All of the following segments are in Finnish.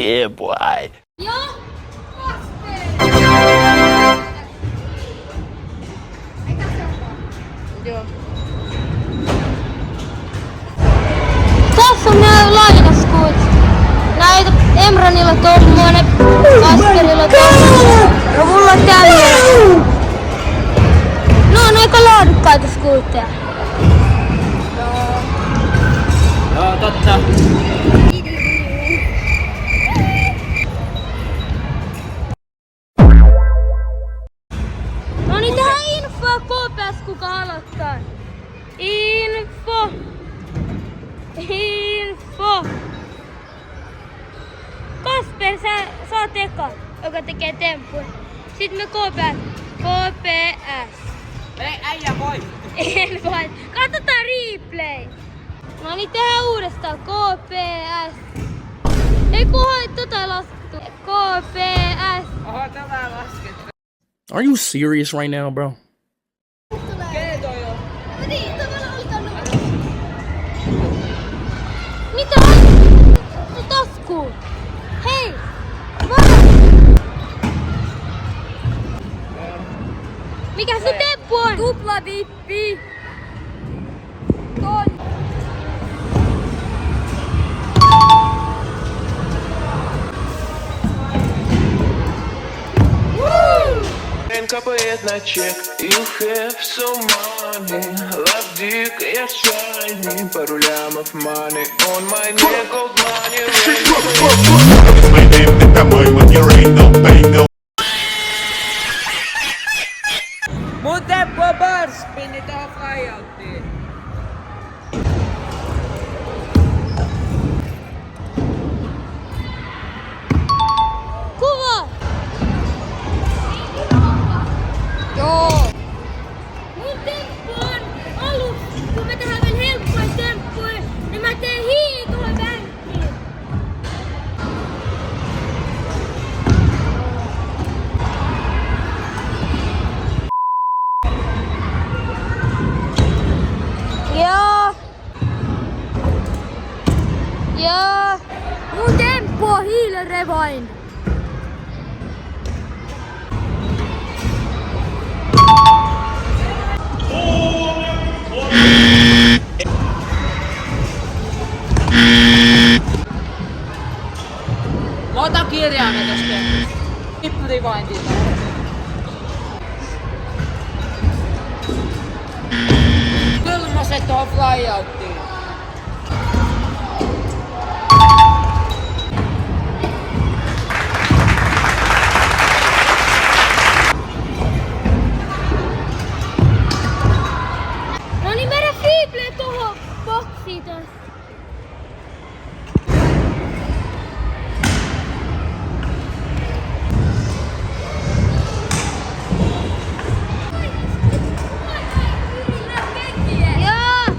Yeah, boy. Joo, Kasper! Eikä se olekaan. Joo. Tässä on nää lainaskuut. Näitä Emranilla tommonen, Kasperilla tommonen. Ja mulla on tämmönen. No on aika laadukkaita skuutteja. Joo, totta. No niin, tähän infoa KPS, kuka aloittaa. Info. Kasper, sä oot eka, joka tekee temppuja. Sitten me KPS. Ei, äijä voi. En voi. Katsotaan replay. No niin, tehdään uudestaan. KPS. Ei kunhan tota laskettu. KPS. Oho, tämä laskettu. Are you serious right now, bro? Kenen toi on? Mä tiedän, tavallaan alkanut. Mitä on taskuun? Hei! Varo! Mikä se temppu on? Tupla vippi. Ton. Капает на чек, you have some money. Love dick, я shiny. Пару лямов money on my neck, gold money. It's my name, это мой, but you ain't no pain, no. Mun temppu on barspinni tohon flyouttiin. Kuva! Joo. Mun temppu on aluksi, kun me tehdään vielä helppoja temppuja, niin mä teen hiili tuohon vänkkiin. Joo. Mun temppu on hiilen rewind. Mä otan kirjaimen tästä tempusta. Hippudivaintilta. Kylmäset tohon flyouttiin. No niin, vedä fiible tuohon boksiin tossa. Joo.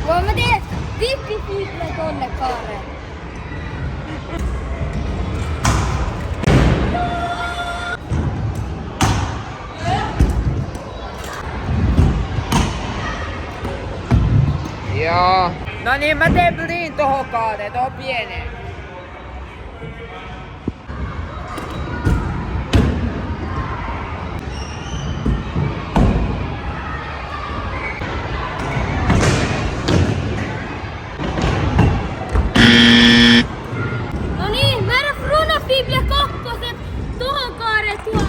Voi mä teen vippi-fiible tonne kaareen. Joo. No niin, mä teen bliin tohon kaareen, tohon pieneen. No niin, vedä fruna fiible kakkoset tuohon kaareen tuolla.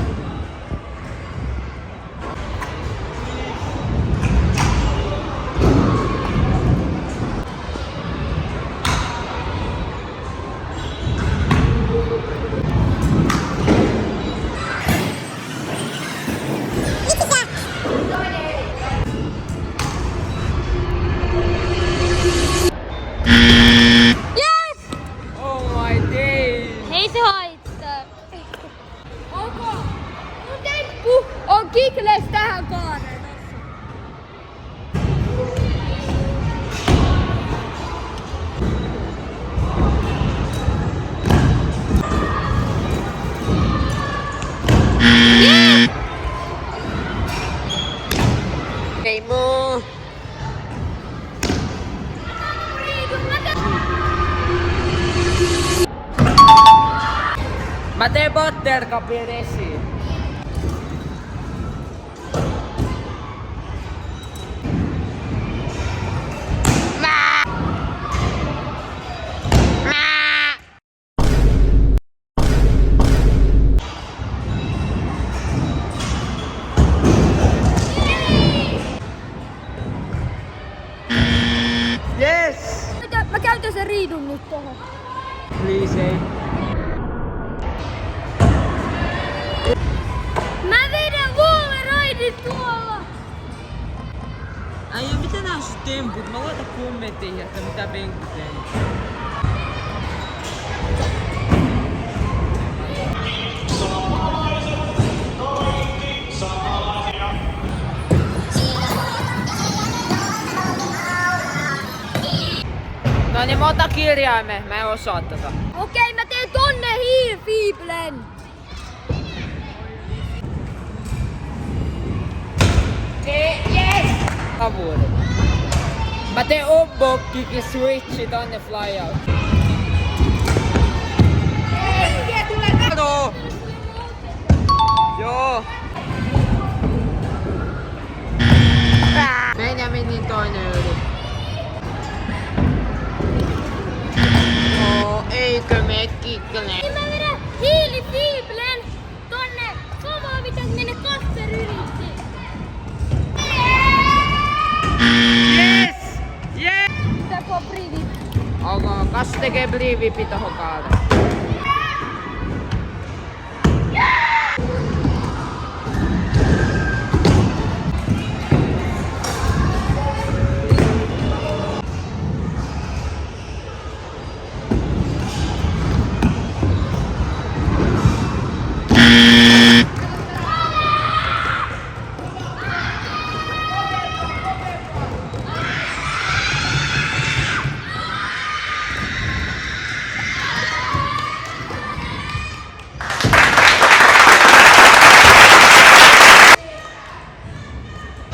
Oh my days. Ei se haittaa. Onko? Mun temppu on kikles tähän kaareen tossa. Ei muu. verkapiresi. Yes! Mä käytän sen riidun nyt tohon. Please ei. Mä vedän Wolveroidit tuolla! Äijä, mitä nää on sun temput? Mä laitan kommentteihin, että mitä Venkku tee. No niin, mä otan kirjaimen. Mä en osaa tätä. Okei, mä teen tonne hiilfiiblen. Yes! Avuuden. Mä teen obbo, kiki, switchi tonne fly out. No! Joo! Benjaminin toinen yli. No, eikö me kikkele? Niin mä vedän hiilifiiblen tonne samaan mitä mene Kasper yritti. Yes! Yes! Pitääkö on privi? Onko Kassu tekee briivipi tohon kaareen?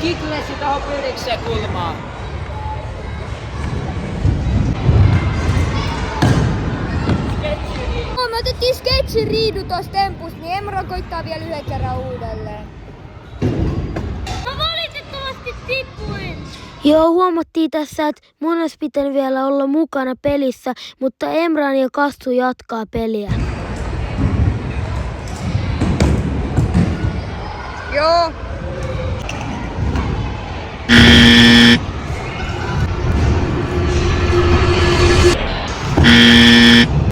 Kiklesi tohon pyrikseen kulmaan. Me otettiin sketsiriidu tossa tempussa, niin Emra koittaa vielä yhden kerran uudelleen. Mä valitettavasti tippuin! Joo, huomattiin tässä, että mun olisi pitänyt vielä olla mukana pelissä, mutta Emran ja Kassu jatkaa peliä. Joo!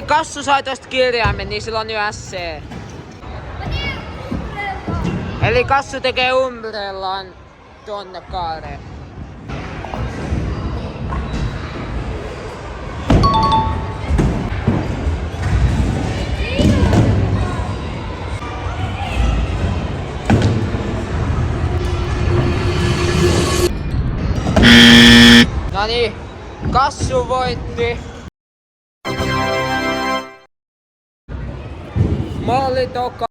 Kassu sai tosta kirjaimen, niin sillä on nyt SC. Eli Kassu tekee umbrellaan tonne kaareen. Noniin, Kassu voitti. Malli toka.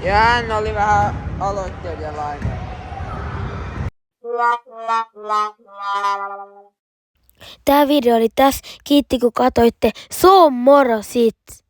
Ja hän oli vähän aloittelijalainen. Tää video oli tässä. Kiitti kun katoitte. So moro sit!